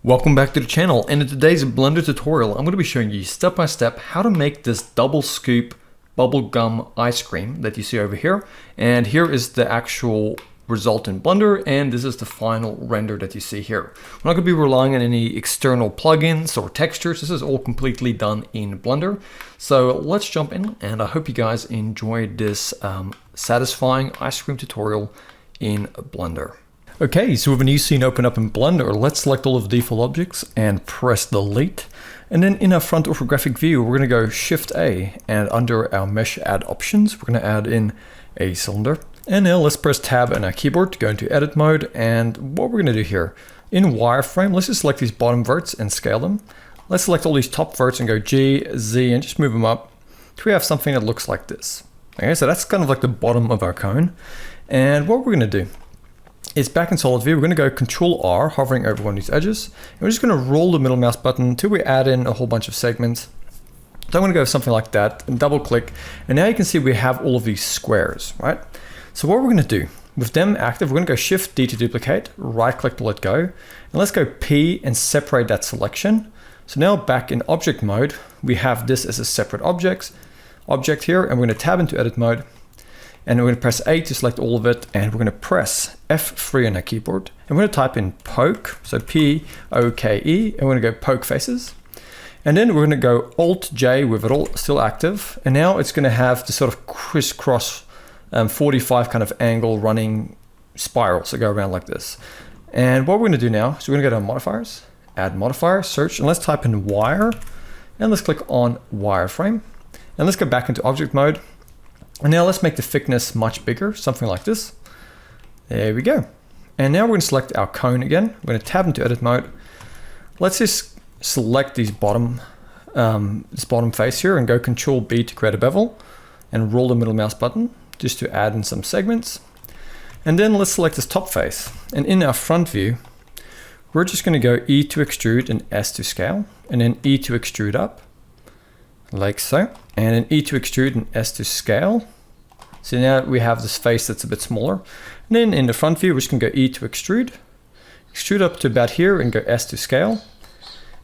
Welcome back to the channel, and in today's Blender tutorial I'm going to be showing you step by step how to make this double scoop bubblegum ice cream that you see over here. And here is the actual result in Blender, and this is the final render that you see here. We're not going to be relying on any external plugins or textures. This is all completely done in Blender. So let's jump in, and I hope you guys enjoyed this satisfying ice cream tutorial in Blender. Okay, so with a new scene open up in Blender, let's select all of the default objects and press delete. And then in our front orthographic view, we're going to go Shift A, and under our mesh add options, we're going to add in a cylinder. And now let's press Tab on our keyboard to go into edit mode. And what we're going to do here, in wireframe, let's just select these bottom verts and scale them. Let's select all these top verts and go G, Z, and just move them up till we have something that looks like this. Okay, so that's kind of like the bottom of our cone. And what we're going to do is back in solid view, we're going to go Control R, hovering over one of these edges. And we're just going to roll the middle mouse button until we add in a whole bunch of segments. So I'm going to go something like that and double click. And now you can see we have all of these squares, right? So what we're going to do with them active, we're going to go Shift D to duplicate, right click to let go. And let's go P and separate that selection. So now back in object mode, we have this as a separate object here, and we're going to tab into edit mode. And we're going to press A to select all of it, and we're going to press F3 on our keyboard. And we're going to type in poke, so P-O-K-E, and we're going to go poke faces. And then we're going to go Alt-J with it all still active. And now it's going to have this sort of crisscross 45 kind of angle running spiral, so go around like this. And what we're going to do now is we're going to go to modifiers, add modifier, search, and let's type in wire, and let's click on wireframe. And let's go back into object mode. And now let's make the thickness much bigger, something like this. There we go. And now we're going to select our cone again. We're going to tab into edit mode. Let's just select these this bottom face here and go Control B to create a bevel and roll the middle mouse button just to add in some segments. And then let's select this top face. And in our front view, we're just going to go E to extrude and S to scale, and then E to extrude up, like so. And then E to extrude and S to scale. So now we have this face that's a bit smaller. And then in the front view, we're just gonna go E to extrude up to about here and go S to scale.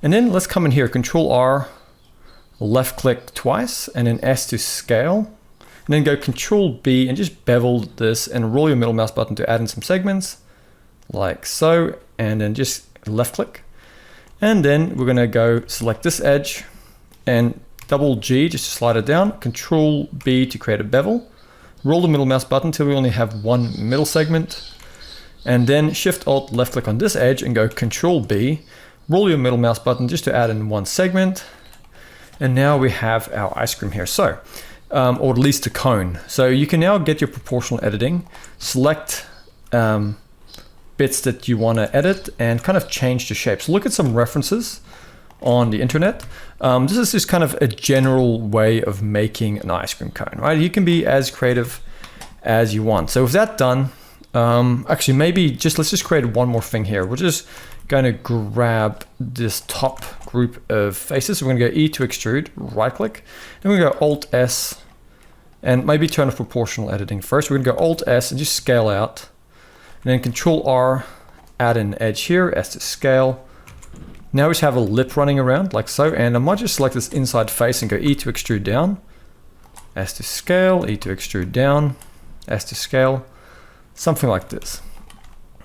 And then let's come in here, Control R, left click twice, and then S to scale. And then go Control B and just bevel this and roll your middle mouse button to add in some segments, like so. And then just left click. And then we're gonna go select this edge and double G just to slide it down, Control B to create a bevel, roll the middle mouse button till we only have one middle segment, and then Shift Alt left click on this edge and go Control B, roll your middle mouse button just to add in one segment, and now we have our ice cream here. So, or at least a cone. So you can now get your proportional editing, select bits that you want to edit and kind of change the shape. So look at some references on the internet. This is just kind of a general way of making an ice cream cone, right? You can be as creative as you want. So with that done, actually maybe let's just create one more thing here. We're just going to grab this top group of faces. We're going to go E to extrude, right click, and we're going to go Alt S and maybe turn off proportional editing first. We're going to go Alt S and just scale out, and then Control R, add an edge here, S to scale. Now we just have a lip running around like so, and I might just select this inside face and go E to extrude down, S to scale, E to extrude down, S to scale, something like this.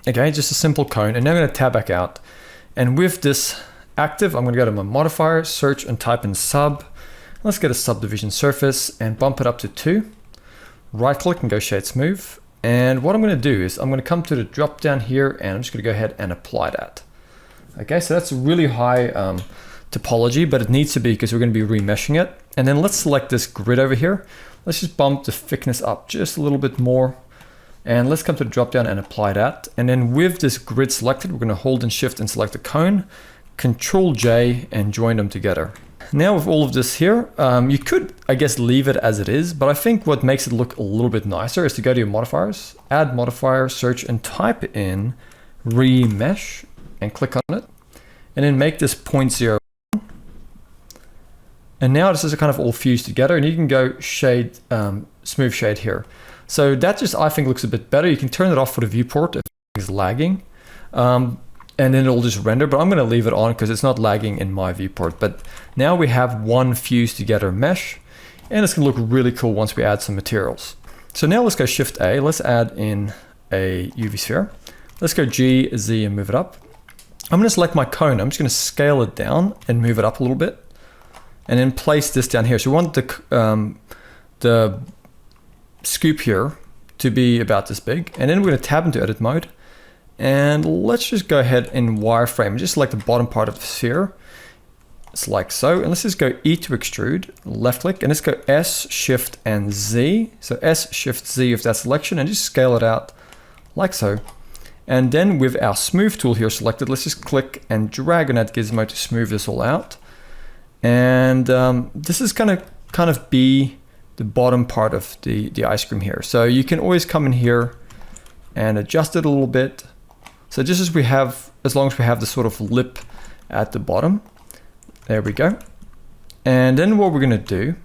Okay, just a simple cone. And now I'm going to tab back out. And with this active, I'm going to go to my modifier, search and type in sub. Let's get a subdivision surface and bump it up to 2. Right click and go shade smooth. And what I'm going to do is I'm going to come to the drop down here, and I'm just going to go ahead and apply that. Okay, so that's a really high topology, but it needs to be because we're going to be remeshing it. And then let's select this grid over here. Let's just bump the thickness up just a little bit more. And let's come to the drop down and apply that. And then with this grid selected, we're going to hold and shift and select the cone, Control J, and join them together. Now with all of this here, you could, I guess, leave it as it is, but I think what makes it look a little bit nicer is to go to your modifiers, add modifier, search, and type in remesh, and click on it, and then make this 0.01. And now this is kind of all fused together, and you can go shade, smooth shade here. So that just, I think, looks a bit better. You can turn it off for the viewport if it's lagging. And and then it'll just render, but I'm going to leave it on because it's not lagging in my viewport. But now we have one fused together mesh, and it's going to look really cool once we add some materials. So now let's go Shift A, let's add in a UV sphere. Let's go G, Z, and move it up. I'm going to select my cone. I'm just going to scale it down and move it up a little bit, and then place this down here. So we want the scoop here to be about this big, and then we're going to tab into edit mode, and let's just go ahead and wireframe and just select the bottom part of the sphere. It's like so, and let's just go E to extrude, left click, and let's go S, Shift, and Z. So S, Shift, Z of that selection, and just scale it out like so. And then with our smooth tool here selected, let's just click and drag on that gizmo to smooth this all out. And this is gonna kind of be the bottom part of the ice cream here. So you can always come in here and adjust it a little bit. So just as long as we have the sort of lip at the bottom, there we go. And then what we're gonna do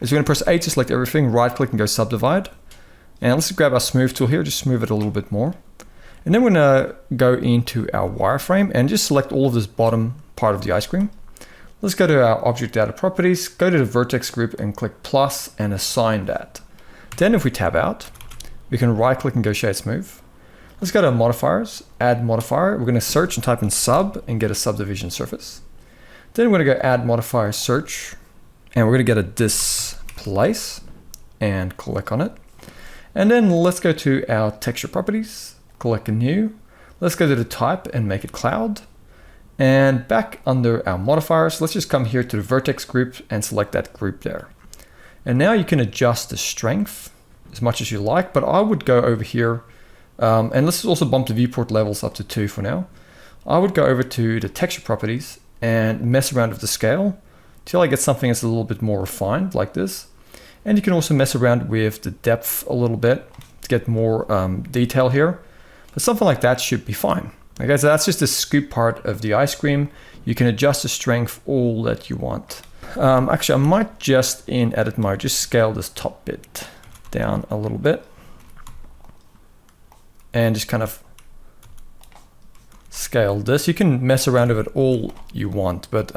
is we're gonna press A to select everything, right click and go subdivide. And let's grab our smooth tool here, just smooth it a little bit more. And then we're gonna go into our wireframe and just select all of this bottom part of the ice cream. Let's go to our object data properties, go to the vertex group and click plus and assign that. Then if we tab out, we can right click and go shade smooth. Let's go to modifiers, add modifier. We're gonna search and type in sub and get a subdivision surface. Then we're gonna go add modifier search, and we're gonna get a displace and click on it. And then let's go to our texture properties, click a new. Let's go to the type and make it cloud. And back under our modifiers, let's just come here to the vertex group and select that group there. And now you can adjust the strength as much as you like, but I would go over here, and let's also bump the viewport levels up to 2 for now. I would go over to the texture properties and mess around with the scale till I get something that's a little bit more refined like this. And you can also mess around with the depth a little bit to get more detail here, but something like that should be fine. Okay, so that's just the scoop part of the ice cream. You can adjust the strength all that you want. Actually, I might just in edit mode, just scale this top bit down a little bit and just kind of scale this. You can mess around with it all you want, but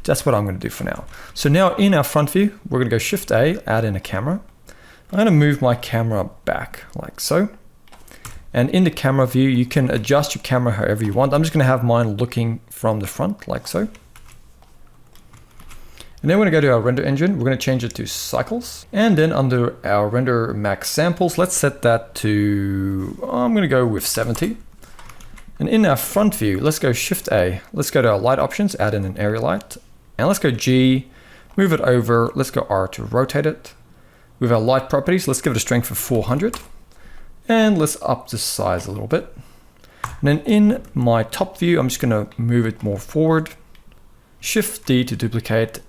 that's what I'm going to do for now. So now in our front view, we're going to go Shift A, add in a camera. I'm going to move my camera back like so. And in the camera view, you can adjust your camera however you want. I'm just going to have mine looking from the front like so. And then we're going to go to our render engine. We're going to change it to cycles. And then under our render max samples, let's set that to, I'm going to go with 70. And in our front view, let's go Shift A. Let's go to our light options, add in an area light. And let's go G, move it over. Let's go R to rotate it. With our light properties, let's give it a strength of 400. And let's up the size a little bit. And then in my top view, I'm just going to move it more forward. Shift D to duplicate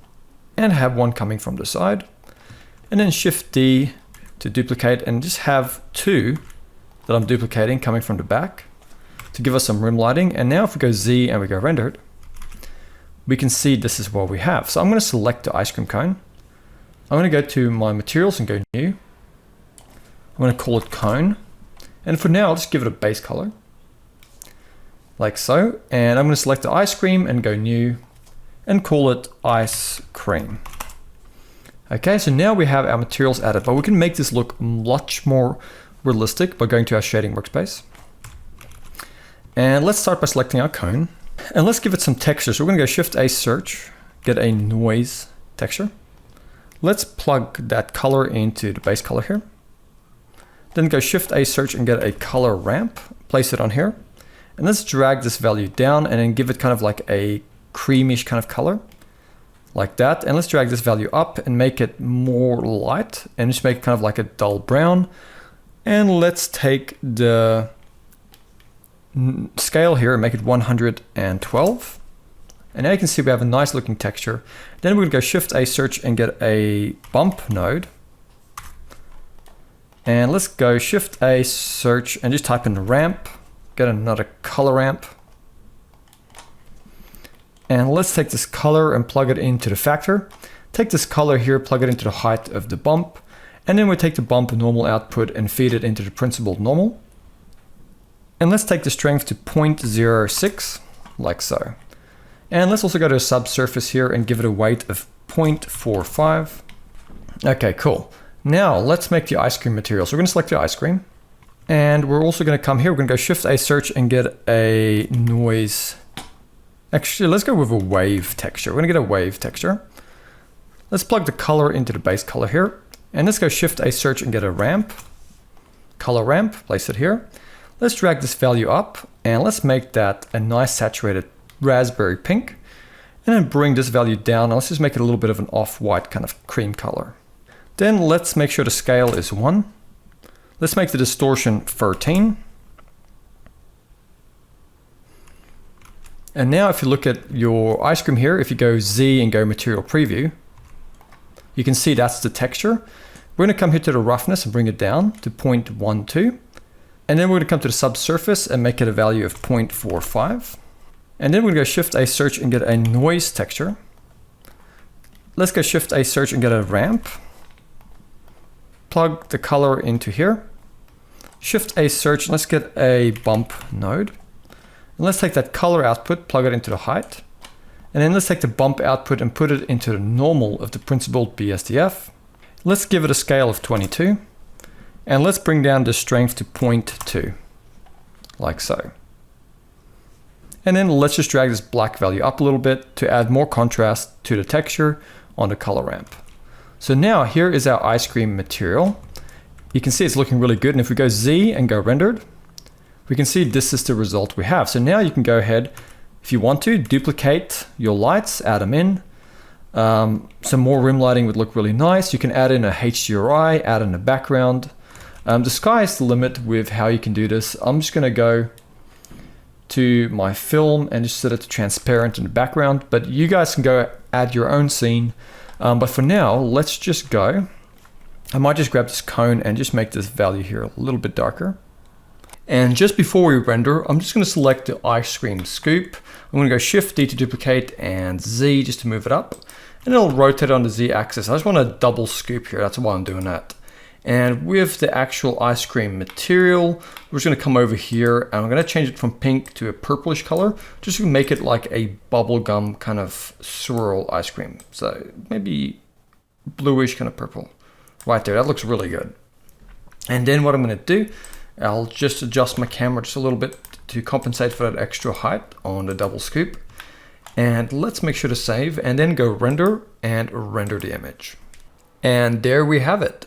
and have one coming from the side. And then Shift D to duplicate and just have 2 that I'm duplicating coming from the back to give us some rim lighting. And now if we go Z and we go rendered, we can see this is what we have. So I'm going to select the ice cream cone. I'm going to go to my materials and go new. I'm going to call it cone. And for now, I'll just give it a base color, like so. And I'm going to select the ice cream and go new and call it ice cream. Okay, so now we have our materials added, but we can make this look much more realistic by going to our shading workspace. And let's start by selecting our cone. And let's give it some texture. So we're going to go Shift A search, get a noise texture. Let's plug that color into the base color here. Then go Shift A search and get a color ramp, place it on here. And let's drag this value down and then give it kind of like a creamish kind of color, like that. And let's drag this value up and make it more light and just make it kind of like a dull brown. And let's take the scale here and make it 112. And now you can see we have a nice looking texture. Then we're gonna go Shift A search and get a bump node. And let's go Shift A search and just type in ramp, get another color ramp. And let's take this color and plug it into the factor. Take this color here, plug it into the height of the bump. And then we take the bump normal output and feed it into the principled normal. And let's take the strength to 0.06, like so. And let's also go to a subsurface here and give it a weight of 0.45. Okay, cool. Now let's make the ice cream material. So we're going to select the ice cream. And we're also going to come here. We're going to go Shift A search and get a noise. Actually, let's go with a wave texture. We're going to get a wave texture. Let's plug the color into the base color here. And let's go Shift A search and get a ramp. Color ramp, place it here. Let's drag this value up and let's make that a nice saturated raspberry pink. And then bring this value down. Let's just make it a little bit of an off-white kind of cream color. Then let's make sure the scale is 1. Let's make the distortion 13. And now if you look at your ice cream here, if you go Z and go material preview, you can see that's the texture. We're going to come here to the roughness and bring it down to 0.12. And then we're going to come to the subsurface and make it a value of 0.45. And then we're going to go Shift A search and get a noise texture. Let's go Shift A search and get a ramp. Plug the color into here. Shift A search, let's get a bump node. And let's take that color output, plug it into the height. And then let's take the bump output and put it into the normal of the principled BSDF. Let's give it a scale of 22. And let's bring down the strength to 0.2, like so. And then let's just drag this black value up a little bit to add more contrast to the texture on the color ramp. So now here is our ice cream material. You can see it's looking really good. And if we go Z and go rendered, we can see this is the result we have. So now you can go ahead, if you want to, duplicate your lights, add them in. Some more rim lighting would look really nice. You can add in a HDRI, add in a background. The sky is the limit with how you can do this. I'm just going to go to my film and just set it to transparent in the background, but you guys can go add your own scene. But for now, let's just go. I might just grab this cone and just make this value here a little bit darker. And just before we render, I'm just going to select the ice cream scoop. I'm going to go Shift D to duplicate and Z just to move it up. And it'll rotate on the Z axis. I just want a double scoop here. That's why I'm doing that. And with the actual ice cream material, we're just going to come over here and I'm going to change it from pink to a purplish color, just to make it like a bubblegum kind of swirl ice cream. So maybe bluish kind of purple. Right there, that looks really good. And then what I'm going to do, I'll just adjust my camera just a little bit to compensate for that extra height on the double scoop. And let's make sure to save and then go render and render the image. And there we have it.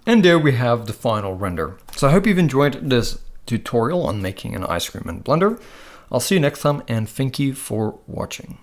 And there we have the final render. So I hope you've enjoyed this tutorial on making an ice cream in Blender. I'll see you next time and thank you for watching.